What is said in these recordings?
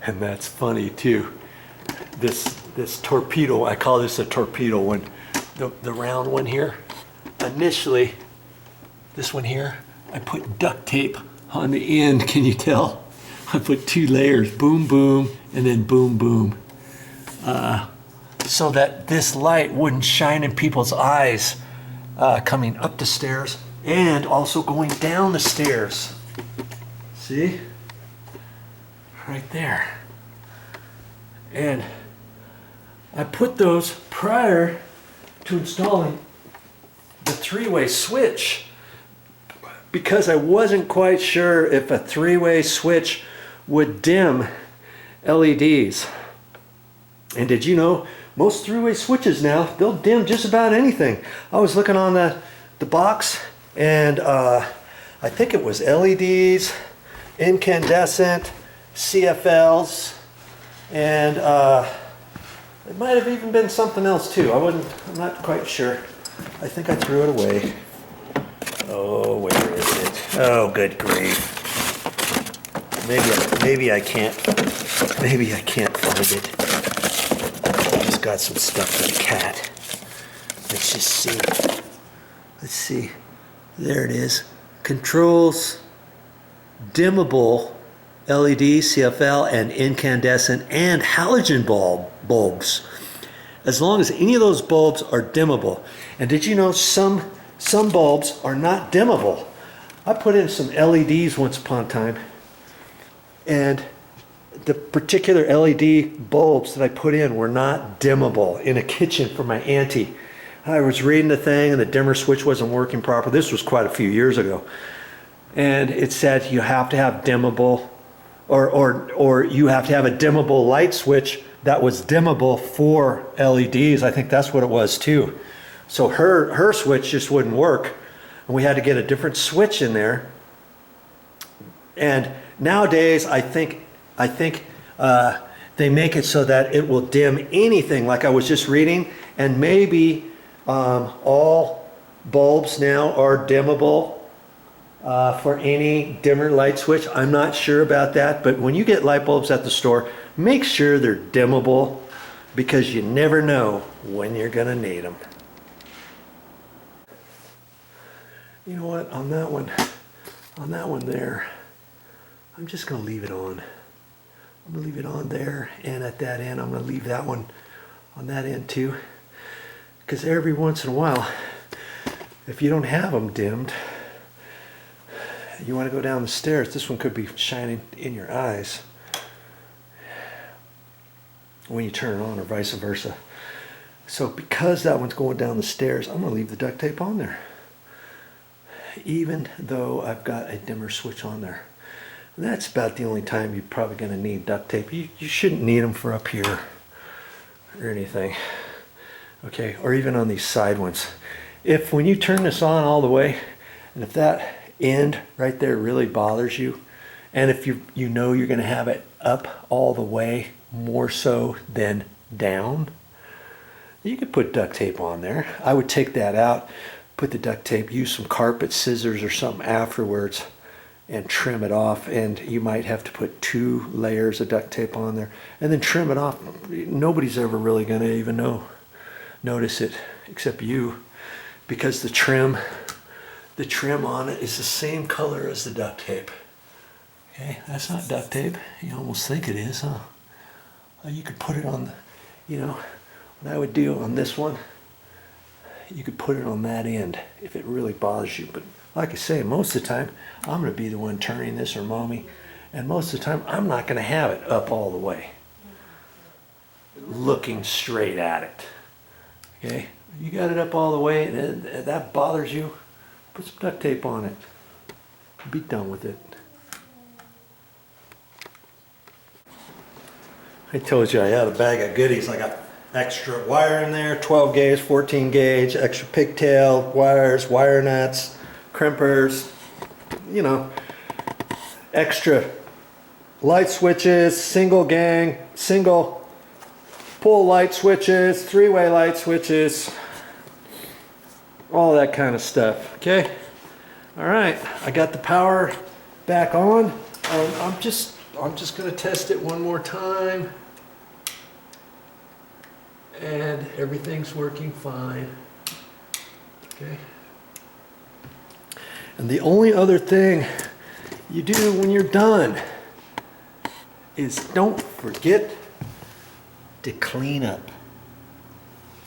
And that's funny too. This torpedo, I call this a torpedo one. The round one here. Initially, this one here, I put duct tape on the end. Can you tell? I put 2 layers, boom, boom, and then boom, boom. So that this light wouldn't shine in people's eyes coming up the stairs and also going down the stairs. See? Right there. And I put those prior to installing the 3-way switch because I wasn't quite sure if a 3-way switch would dim LEDs. And did you know most 3-way switches now, they'll dim just about anything. I was looking on the box and I think it was LEDs, incandescent, CFLs, and it might have even been something else too. I'm not quite sure. I think I threw it away. Oh, where is it? Oh, good grief. Maybe I can't find it. I just got some stuff for the cat. Let's just see. Let's see. There it is. Controls dimmable LED, CFL, and incandescent and halogen bulbs. As long as any of those bulbs are dimmable. And did you know some bulbs are not dimmable? I put in some LEDs once upon a time, and the particular LED bulbs that I put in were not dimmable in a kitchen for my auntie. I was reading the thing and the dimmer switch wasn't working properly. This was quite a few years ago. And it said you have to have dimmable or you have to have a dimmable light switch that was dimmable for LEDs. I think that's what it was too. So her switch just wouldn't work. And we had to get a different switch in there. And nowadays, I think they make it so that it will dim anything, like I was just reading, and maybe all bulbs now are dimmable for any dimmer light switch. I'm not sure about that, but when you get light bulbs at the store, make sure they're dimmable because you never know when you're gonna need them. You know what, on that one there, I'm just gonna leave it on. I'm gonna leave it on there, and at that end, I'm gonna leave that one on that end too. Because every once in a while, if you don't have them dimmed, you want to go down the stairs, this one could be shining in your eyes when you turn it on, or vice versa. So because that one's going down the stairs, I'm going to leave the duct tape on there, even though I've got a dimmer switch on there. And that's about the only time you're probably going to need duct tape. You shouldn't need them for up here or anything. Okay, or even on these side ones. If when you turn this on all the way, and if that end right there really bothers you, and if you know you're going to have it up all the way more so than down, you could put duct tape on there. I would take that out, put the duct tape, use some carpet scissors or something afterwards and trim it off. And you might have to put 2 layers of duct tape on there and then trim it off. Nobody's ever really going to even notice it except you, because the trim on it is the same color as the duct tape. Okay, that's not duct tape. You almost think it is, huh? You could put it on, what I would do on this one, you could put it on that end if it really bothers you. But like I say, most of the time, I'm going to be the one turning this, or mommy, and most of the time, I'm not going to have it up all the way, looking straight at it. Okay, you got it up all the way, and that bothers you, put some duct tape on it. Be done with it. I told you I had a bag of goodies. I got extra wire in there, 12 gauge, 14 gauge, extra pigtail wires, wire nuts, crimpers, extra light switches, single pull light switches, 3-way light switches, all that kind of stuff. Okay, all right, I got the power back on. I'm just I'm just going to test it one more time. And everything's working fine. Okay. And the only other thing you do when you're done is don't forget to clean up.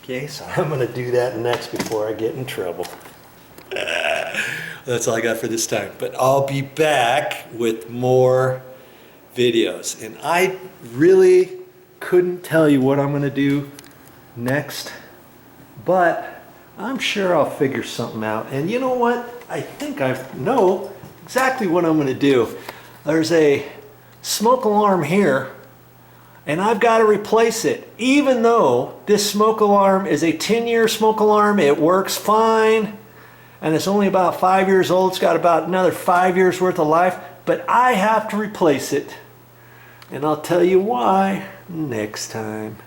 Okay, so I'm going to do that next before I get in trouble. That's all I got for this time. But I'll be back with more videos. And I really couldn't tell you what I'm going to do next, but I'm sure I'll figure something out. And you know what? I think I know exactly what I'm going to do. There's a smoke alarm here, and I've got to replace it. Even though this smoke alarm is a 10-year smoke alarm, it works fine, and it's only about 5 years old. It's got about another 5 years worth of life, but I have to replace it. And I'll tell you why next time.